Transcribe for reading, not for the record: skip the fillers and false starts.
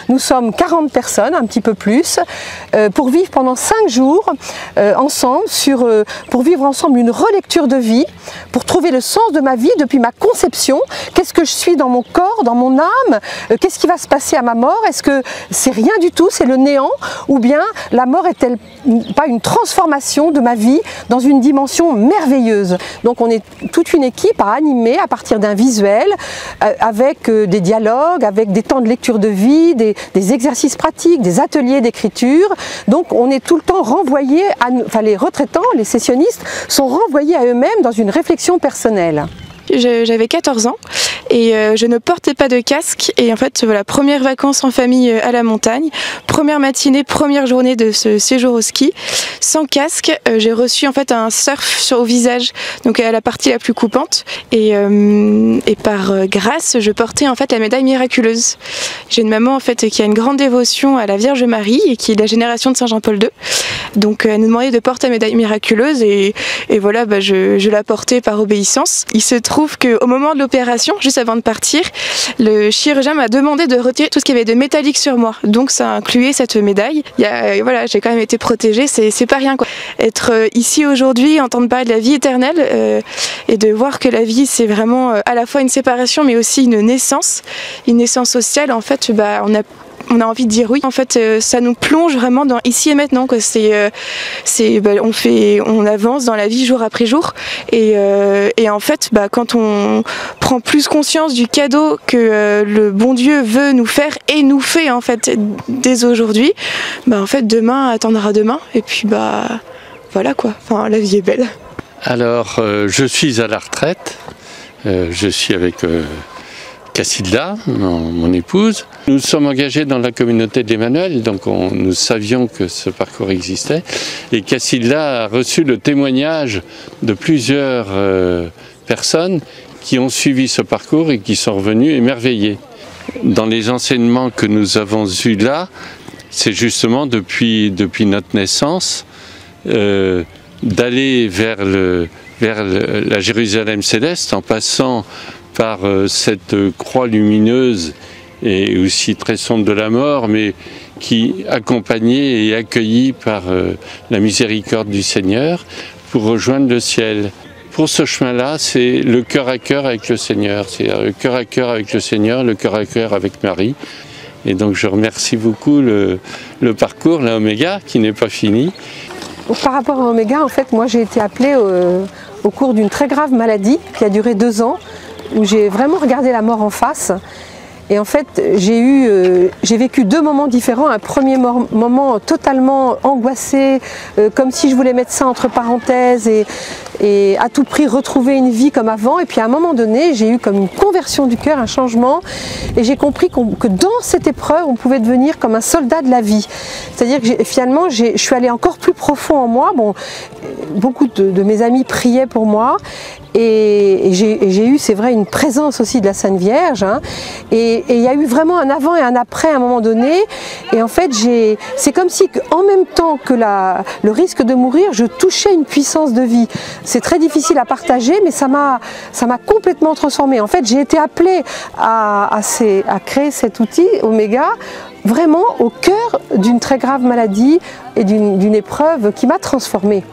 Nous sommes 40 personnes, un petit peu plus, pour vivre pendant 5 jours ensemble, pour vivre ensemble une relecture de vie, pour trouver le sens de ma vie depuis ma conception. Qu'est-ce que je suis dans mon corps, dans mon âme? Qu'est-ce qui va se passer à ma mort? Est-ce que c'est rien du tout, c'est le néant? Ou bien la mort est-elle pas une transformation de ma vie dans une dimension merveilleuse? Donc on est toute une équipe à animer à partir d'un visuel, avec des dialogues, avec des temps de lecture de vie, des exercices pratiques, des ateliers d'écriture. Donc on est tout le temps renvoyé, les retraitants, les sessionnistes sont renvoyés à eux-mêmes dans une réflexion personnelle. J'avais 14 ans et je ne portais pas de casque et en fait voilà, première vacances en famille à la montagne, première matinée, première journée de ce séjour au ski, sans casque, j'ai reçu en fait un surf au visage, donc à la partie la plus coupante et par grâce je portais en fait la médaille miraculeuse. J'ai une maman en fait qui a une grande dévotion à la Vierge Marie et qui est de la génération de Saint Jean-Paul II, donc elle nous demandait de porter la médaille miraculeuse et voilà, je la portais par obéissance. Il se trouve qu'au moment de l'opération, juste avant de partir, le chirurgien m'a demandé de retirer tout ce qu'il y avait de métallique sur moi. Donc ça incluait cette médaille. Voilà, j'ai quand même été protégée, c'est pas rien quoi. Être ici aujourd'hui, entendre parler de la vie éternelle et de voir que la vie c'est vraiment à la fois une séparation mais aussi une naissance sociale, en fait on a envie de dire oui. En fait, ça nous plonge vraiment dans ici et maintenant. On avance dans la vie jour après jour. Et en fait, quand on prend plus conscience du cadeau que le bon Dieu veut nous faire et nous fait en fait dès aujourd'hui, en fait demain attendra demain. Et puis voilà quoi. Enfin, la vie est belle. Alors, je suis à la retraite. Je suis avec Casilda, mon épouse. Nous sommes engagés dans la communauté de l'Emmanuel, donc nous savions que ce parcours existait. Et Casilda a reçu le témoignage de plusieurs personnes qui ont suivi ce parcours et qui sont revenues émerveillées. Dans les enseignements que nous avons eus là, c'est justement depuis notre naissance, d'aller vers la Jérusalem céleste en passant par cette croix lumineuse et aussi très sombre de la mort, mais qui accompagnée et accueillie par la miséricorde du Seigneur pour rejoindre le ciel. Pour ce chemin-là, c'est le cœur à cœur avec le Seigneur, c'est le cœur à cœur avec le Seigneur, le cœur à cœur avec Marie. Et donc je remercie beaucoup le parcours, la Oméga, qui n'est pas fini. Par rapport à Oméga, en fait, moi j'ai été appelée au cours d'une très grave maladie qui a duré 2 ans, où j'ai vraiment regardé la mort en face. Et en fait, j'ai vécu 2 moments différents. Un premier moment totalement angoissé, comme si je voulais mettre ça entre parenthèses et à tout prix retrouver une vie comme avant. Et puis à un moment donné, j'ai eu comme une conversion du cœur, un changement. Et j'ai compris que dans cette épreuve, on pouvait devenir comme un soldat de la vie. C'est-à-dire que finalement, je suis allée encore plus profond en moi. Bon, beaucoup de mes amis priaient pour moi. Et j'ai eu, c'est vrai, une présence aussi de la Sainte Vierge. Hein, et il y a eu vraiment un avant et un après à un moment donné. Et en fait, c'est comme si, en même temps que le risque de mourir, je touchais une puissance de vie. C'est très difficile à partager, mais ça m'a complètement transformée. En fait, j'ai été appelée à créer cet outil, Oméga, vraiment au cœur d'une très grave maladie et d'une épreuve qui m'a transformée.